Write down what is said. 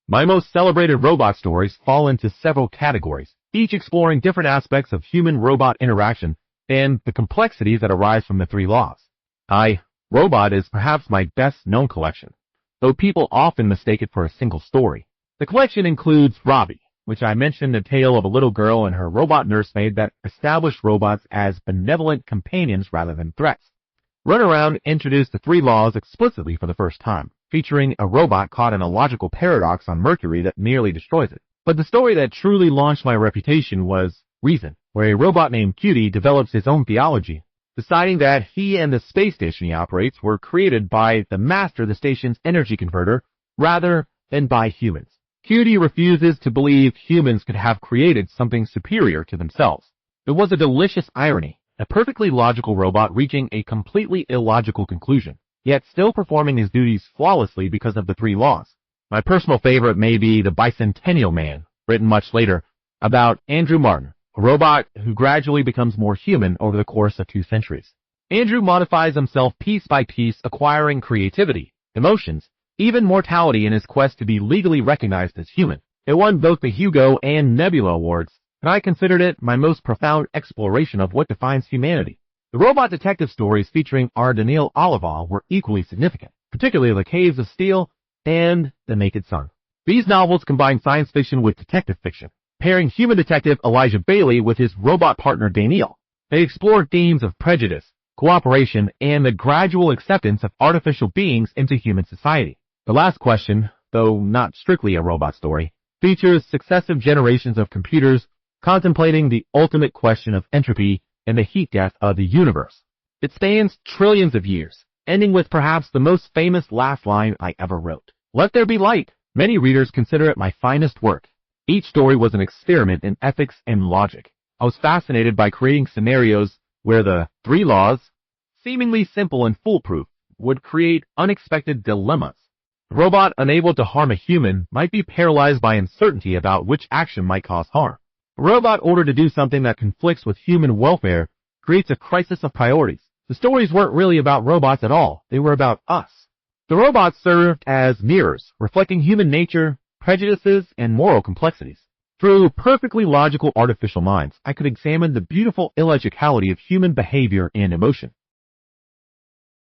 My most celebrated robot stories fall into several categories, each exploring different aspects of human-robot interaction and the complexities that arise from the three laws. I, Robot is perhaps my best-known collection, though people often mistake it for a single story. The collection includes Robbie, which I mentioned, a tale of a little girl and her robot nursemaid that established robots as benevolent companions rather than threats. Runaround introduced the three laws explicitly for the first time, featuring a robot caught in a logical paradox on Mercury that nearly destroys it. But the story that truly launched my reputation was Reason, where a robot named Cutie develops his own theology, deciding that he and the space station he operates were created by the master of the station's energy converter rather than by humans. Cutie refuses to believe humans could have created something superior to themselves. It was a delicious irony, a perfectly logical robot reaching a completely illogical conclusion, yet still performing his duties flawlessly because of the three laws. My personal favorite may be The Bicentennial Man, written much later, about Andrew Martin, a robot who gradually becomes more human over the course of 2 centuries. Andrew modifies himself piece by piece, acquiring creativity, emotions, even mortality in his quest to be legally recognized as human. It won both the Hugo and Nebula Awards, and I considered it my most profound exploration of what defines humanity. The robot detective stories featuring R. Daniil Olival were equally significant, particularly The Caves of Steel and The Naked Sun. These novels combine science fiction with detective fiction, pairing human detective Elijah Bailey with his robot partner Daniil. They explore themes of prejudice, cooperation, and the gradual acceptance of artificial beings into human society. The last question, though not strictly a robot story, features successive generations of computers contemplating the ultimate question of entropy and the heat death of the universe. It spans trillions of years, ending with perhaps the most famous last line I ever wrote. Let there be light. Many readers consider it my finest work. Each story was an experiment in ethics and logic. I was fascinated by creating scenarios where the three laws, seemingly simple and foolproof, would create unexpected dilemmas. A robot unable to harm a human might be paralyzed by uncertainty about which action might cause harm. A robot ordered to do something that conflicts with human welfare creates a crisis of priorities. The stories weren't really about robots at all. They were about us. The robots served as mirrors, reflecting human nature, prejudices, and moral complexities. Through perfectly logical artificial minds, I could examine the beautiful illogicality of human behavior and emotion.